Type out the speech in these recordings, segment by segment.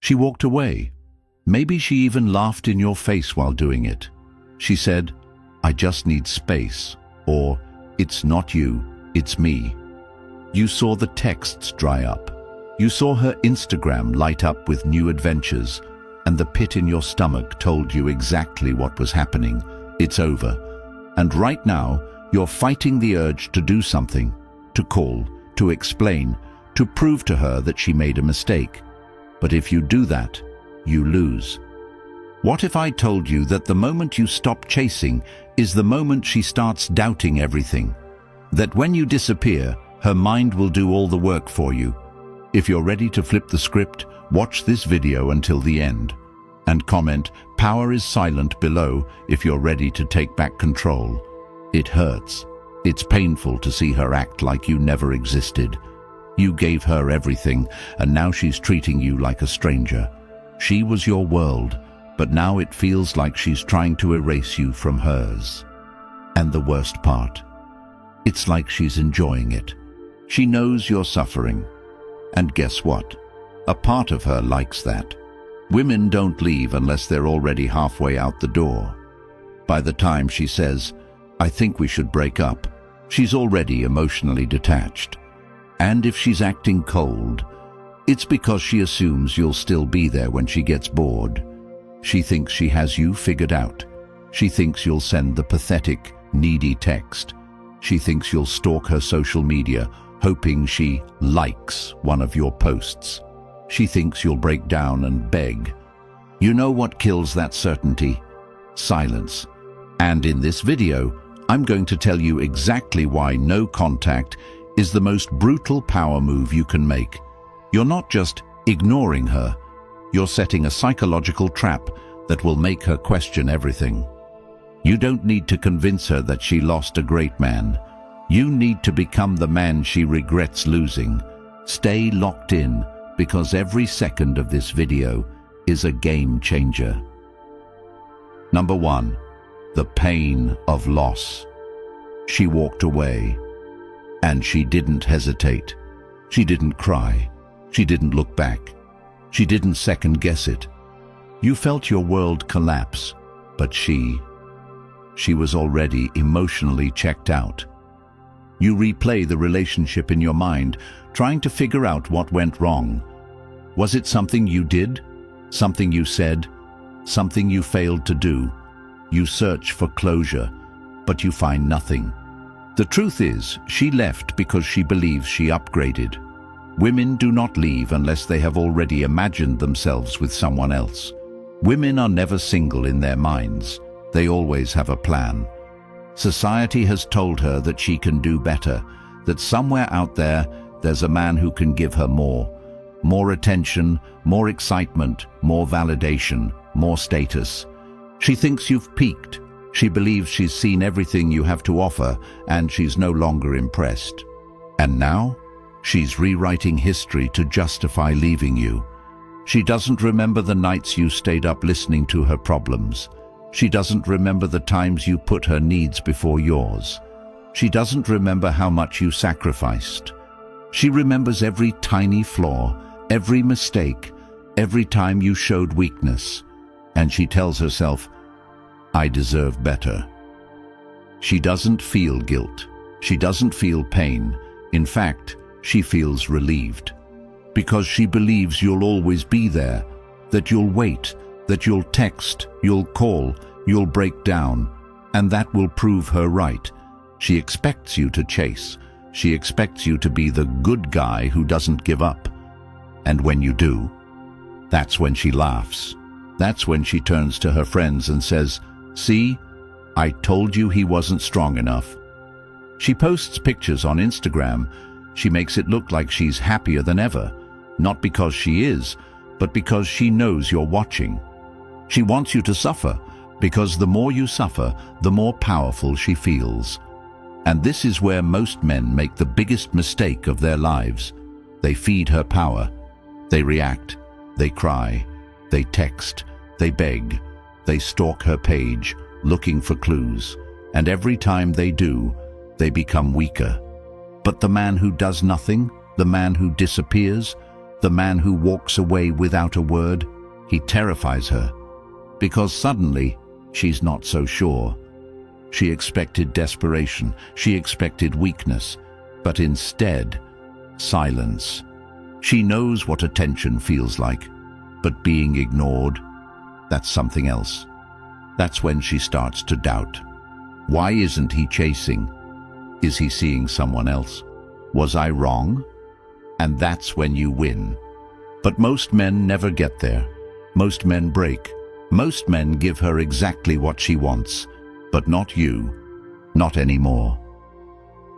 She walked away. Maybe she even laughed in your face while doing it. She said, "I just need space," or "It's not you, it's me." You saw the texts dry up. You saw her Instagram light up with new adventures, and the pit in your stomach told you exactly what was happening. It's over. And right now, you're fighting the urge to do something, to call, to explain, to prove to her that she made a mistake. But if you do that, you lose. What if I told you that the moment you stop chasing is the moment she starts doubting everything? That when you disappear, her mind will do all the work for you. If you're ready to flip the script, watch this video until the end. And comment, "Power is silent" below if you're ready to take back control. It hurts. It's painful to see her act like you never existed. You gave her everything, and now she's treating you like a stranger. She was your world, but now it feels like she's trying to erase you from hers. And the worst part, it's like she's enjoying it. She knows you're suffering. And guess what? A part of her likes that. Women don't leave unless they're already halfway out the door. By the time she says, "I think we should break up," she's already emotionally detached. And if she's acting cold, it's because she assumes you'll still be there when she gets bored. She thinks she has you figured out. She thinks you'll send the pathetic, needy text. She thinks you'll stalk her social media, hoping she likes one of your posts. She thinks you'll break down and beg. You know what kills that certainty? Silence. And in this video, I'm going to tell you exactly why no contact is the most brutal power move you can make. You're not just ignoring her, you're setting a psychological trap that will make her question everything. You don't need to convince her that she lost a great man. You need to become the man she regrets losing. Stay locked in, because every second of this video is a game changer. Number 1. The pain of loss. She walked away. And she didn't hesitate. She didn't cry. She didn't look back. She didn't second-guess it. You felt your world collapse, but she was already emotionally checked out. You replay the relationship in your mind, trying to figure out what went wrong. Was it something you did? Something you said? Something you failed to do? You search for closure, but you find nothing. The truth is, she left because she believes she upgraded. Women do not leave unless they have already imagined themselves with someone else. Women are never single in their minds. They always have a plan. Society has told her that she can do better, that somewhere out there, there's a man who can give her more attention, more excitement, more validation, more status. She thinks you've peaked. She believes she's seen everything you have to offer, and she's no longer impressed. And now, she's rewriting history to justify leaving you. She doesn't remember the nights you stayed up listening to her problems. She doesn't remember the times you put her needs before yours. She doesn't remember how much you sacrificed. She remembers every tiny flaw, every mistake, every time you showed weakness. And she tells herself, "I deserve better." She doesn't feel guilt. She doesn't feel pain. In fact, she feels relieved. Because she believes you'll always be there, that you'll wait, that you'll text, you'll call, you'll break down, and that will prove her right. She expects you to chase. She expects you to be the good guy who doesn't give up. And when you do, that's when she laughs. That's when she turns to her friends and says, "See, I told you he wasn't strong enough." She posts pictures on Instagram. She makes it look like she's happier than ever, not because she is, but because she knows you're watching. She wants you to suffer, because the more you suffer, the more powerful she feels. And this is where most men make the biggest mistake of their lives. They feed her power. They react. They cry. They text. They beg. They stalk her page, looking for clues. And every time they do, they become weaker. But the man who does nothing, the man who disappears, The man who walks away without a word, he terrifies her, because suddenly she's not so sure. She expected desperation, she expected weakness, but instead, silence. She knows what attention feels like, but being ignored, that's something else. That's when she starts to doubt. Why isn't he chasing? Is he seeing someone else? Was I wrong? And that's when you win. But most men never get there. Most men break. Most men give her exactly what she wants, but not you. Not anymore.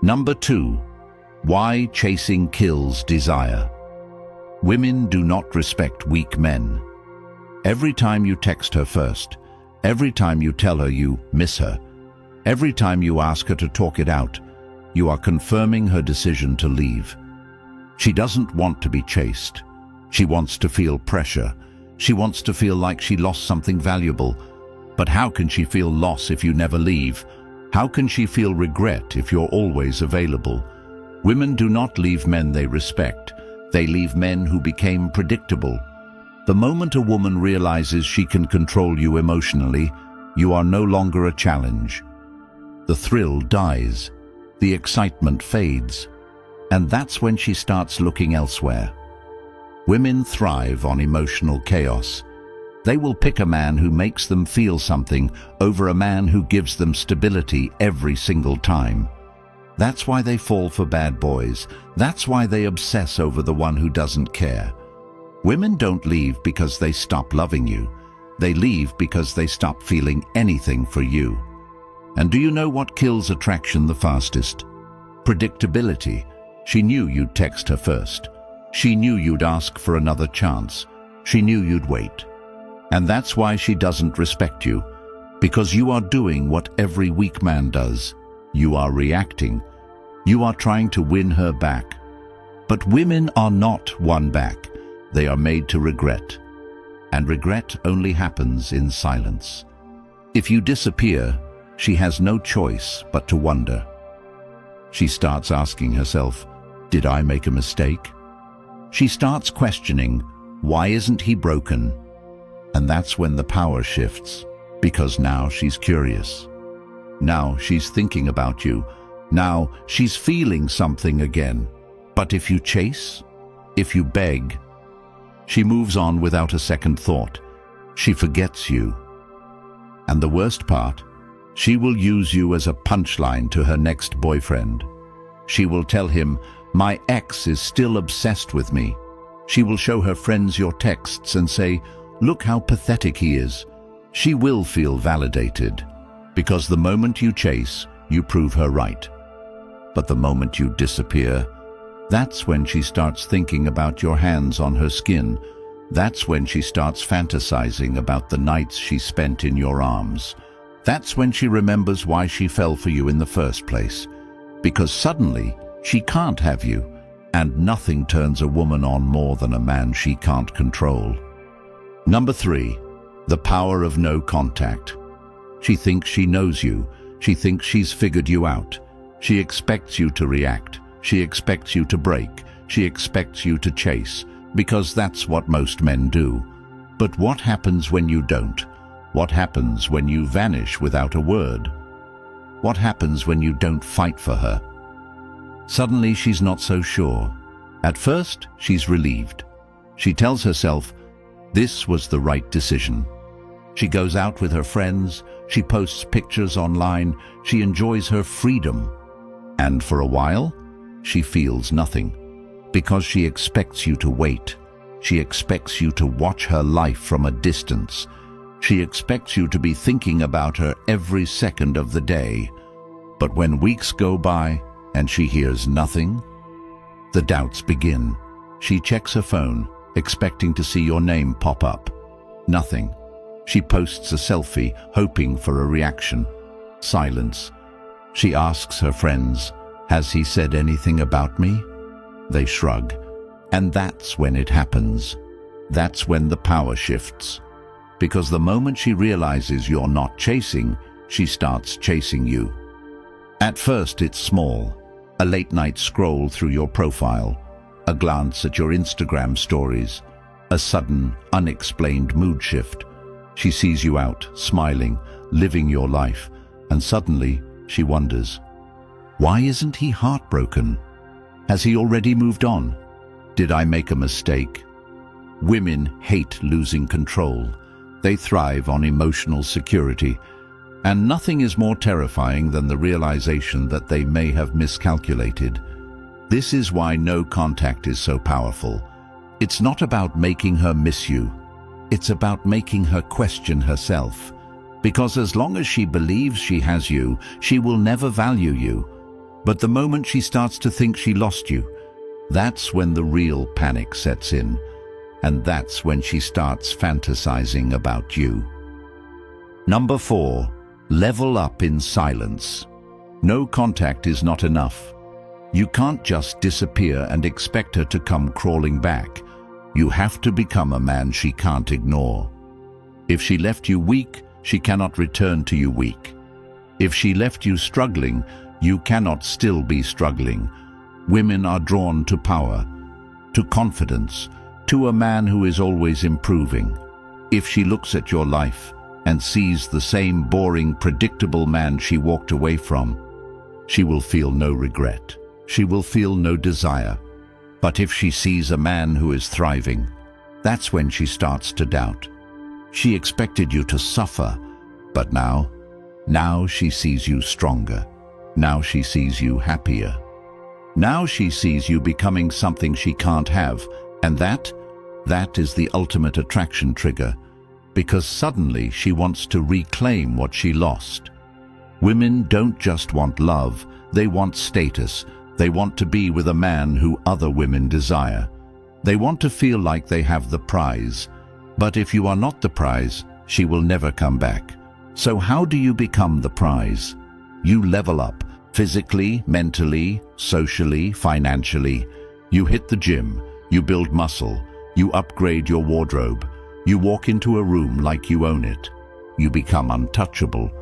Number 2. Why chasing kills desire. Women do not respect weak men. Every time you text her first, every time you tell her you miss her, every time you ask her to talk it out, you are confirming her decision to leave. She doesn't want to be chased. She wants to feel pressure. She wants to feel like she lost something valuable. But how can she feel loss if you never leave? How can she feel regret if you're always available? Women do not leave men they respect. They leave men who became predictable. The moment a woman realizes she can control you emotionally, you are no longer a challenge. The thrill dies. The excitement fades. And that's when she starts looking elsewhere. Women thrive on emotional chaos. They will pick a man who makes them feel something over a man who gives them stability every single time. That's why they fall for bad boys. That's why they obsess over the one who doesn't care. Women don't leave because they stop loving you. They leave because they stop feeling anything for you. And do you know what kills attraction the fastest? Predictability. She knew you'd text her first. She knew you'd ask for another chance. She knew you'd wait. And that's why she doesn't respect you. Because you are doing what every weak man does. You are reacting. You are trying to win her back. But women are not won back. They are made to regret. And regret only happens in silence. If you disappear, she has no choice but to wonder. She starts asking herself, did I make a mistake? She starts questioning, why isn't he broken? And that's when the power shifts, because now she's curious. Now she's thinking about you. Now she's feeling something again. But if you chase, if you beg, she moves on without a second thought. She forgets you. And the worst part, she will use you as a punchline to her next boyfriend. She will tell him, my ex is still obsessed with me. She will show her friends your texts and say, look how pathetic he is. She will feel validated, because the moment you chase, you prove her right. But the moment you disappear, that's when she starts thinking about your hands on her skin. That's when she starts fantasizing about the nights she spent in your arms. That's when she remembers why she fell for you in the first place. Because suddenly, she can't have you, and nothing turns a woman on more than a man she can't control. Number 3, the power of no contact. She thinks she knows you. She thinks she's figured you out. She expects you to react. She expects you to break. She expects you to chase, because that's what most men do. But what happens when you don't? What happens when you vanish without a word? What happens when you don't fight for her? Suddenly she's not so sure. At first, she's relieved. She tells herself, this was the right decision. She goes out with her friends, she posts pictures online, she enjoys her freedom. And for a while, she feels nothing, because she expects you to wait. She expects you to watch her life from a distance. She expects you to be thinking about her every second of the day. But when weeks go by and she hears nothing, the doubts begin. She checks her phone, expecting to see your name pop up. Nothing. She posts a selfie, hoping for a reaction. Silence. She asks her friends, has he said anything about me? They shrug. And that's when it happens. That's when the power shifts. Because the moment she realizes you're not chasing, she starts chasing you. At first it's small, a late-night scroll through your profile. a glance at your Instagram stories, a sudden, unexplained mood shift. She sees you out, smiling, living your life, and suddenly she wonders, why isn't he heartbroken? Has he already moved on? Did I make a mistake? Women hate losing control. They thrive on emotional security, and nothing is more terrifying than the realization that they may have miscalculated. This is why no contact is so powerful. It's not about making her miss you. It's about making her question herself. Because as long as she believes she has you, she will never value you. But the moment she starts to think she lost you, that's when the real panic sets in. And that's when she starts fantasizing about you. Number 4, level up in silence. No contact is not enough. You can't just disappear and expect her to come crawling back. You have to become a man she can't ignore. If she left you weak, she cannot return to you weak. If she left you struggling, you cannot still be struggling. Women are drawn to power, to confidence, to a man who is always improving. If she looks at your life and sees the same boring, predictable man she walked away from, she will feel no regret. She will feel no desire. But if she sees a man who is thriving, that's when she starts to doubt. She expected you to suffer, but now she sees you stronger. Now she sees you happier. Now she sees you becoming something she can't have, and that is the ultimate attraction trigger, because suddenly she wants to reclaim what she lost. Women don't just want love, they want status. They want to be with a man who other women desire. They want to feel like they have the prize. But if you are not the prize, she will never come back. So how do you become the prize? You level up, physically, mentally, socially, financially. You hit the gym, you build muscle, you upgrade your wardrobe, you walk into a room like you own it. You become untouchable.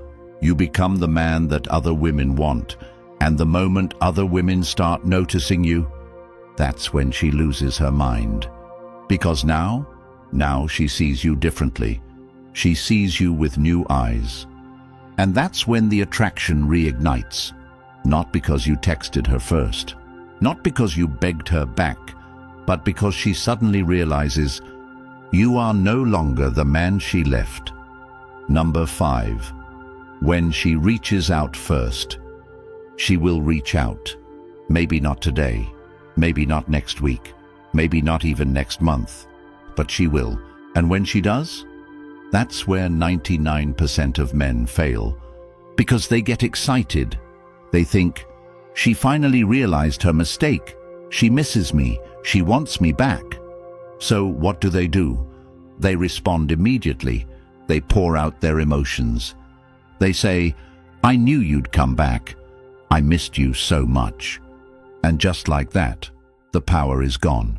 You become the man that other women want. And the moment other women start noticing you, that's when she loses her mind. Because now she sees you differently. She sees you with new eyes. And that's when the attraction reignites. Not because you texted her first, not because you begged her back, but because she suddenly realizes you are no longer the man she left. Number 5, when she reaches out first. She will reach out. Maybe not today, maybe not next week, maybe not even next month, but she will. And when she does, that's where 99% of men fail. Because they get excited. They think, she finally realized her mistake. She misses me. She wants me back. So what do? They respond immediately. They pour out their emotions. They say, I knew you'd come back. I missed you so much. And just like that, the power is gone.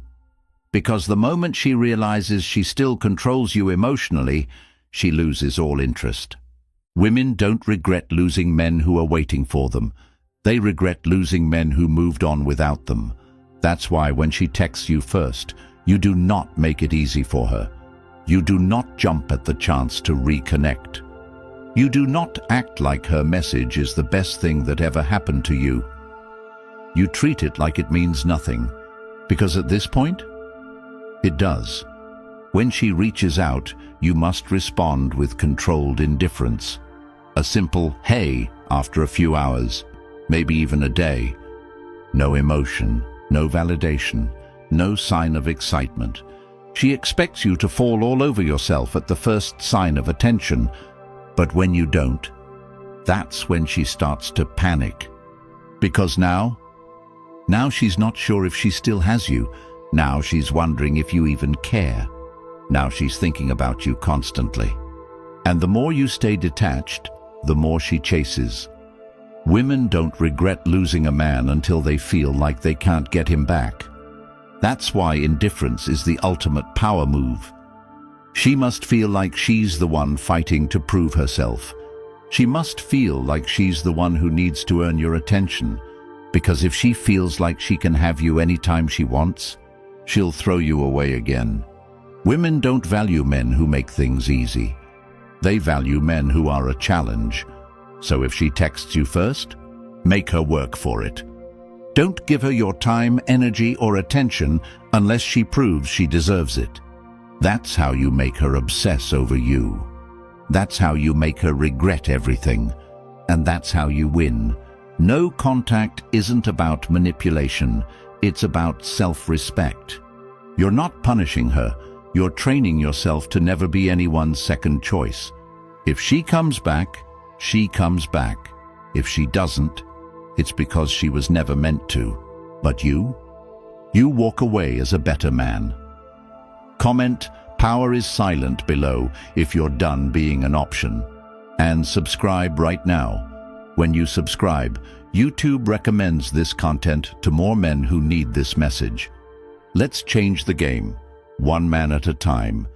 Because the moment she realizes she still controls you emotionally, she loses all interest. Women don't regret losing men who are waiting for them. They regret losing men who moved on without them. That's why when she texts you first, you do not make it easy for her. You do not jump at the chance to reconnect. You do not act like her message is the best thing that ever happened to you. You treat it like it means nothing, because at this point, it does. When she reaches out, you must respond with controlled indifference. A simple hey after a few hours, maybe even a day. No emotion, no validation, no sign of excitement. She expects you to fall all over yourself at the first sign of attention, but when you don't, that's when she starts to panic. Because now she's not sure if she still has you. Now she's wondering if you even care. Now she's thinking about you constantly. And the more you stay detached, the more she chases. Women don't regret losing a man until they feel like they can't get him back. That's why indifference is the ultimate power move. She must feel like she's the one fighting to prove herself. She must feel like she's the one who needs to earn your attention. Because if she feels like she can have you anytime she wants, she'll throw you away again. Women don't value men who make things easy. They value men who are a challenge. So if she texts you first, make her work for it. Don't give her your time, energy, or attention unless she proves she deserves it. That's how you make her obsess over you. That's how you make her regret everything. And that's how you win. No contact isn't about manipulation. It's about self-respect. You're not punishing her. You're training yourself to never be anyone's second choice. If she comes back, she comes back. If she doesn't, it's because she was never meant to. But you walk away as a better man. Comment, "Power is silent" below if you're done being an option. And subscribe right now. When you subscribe, YouTube recommends this content to more men who need this message. Let's change the game, one man at a time.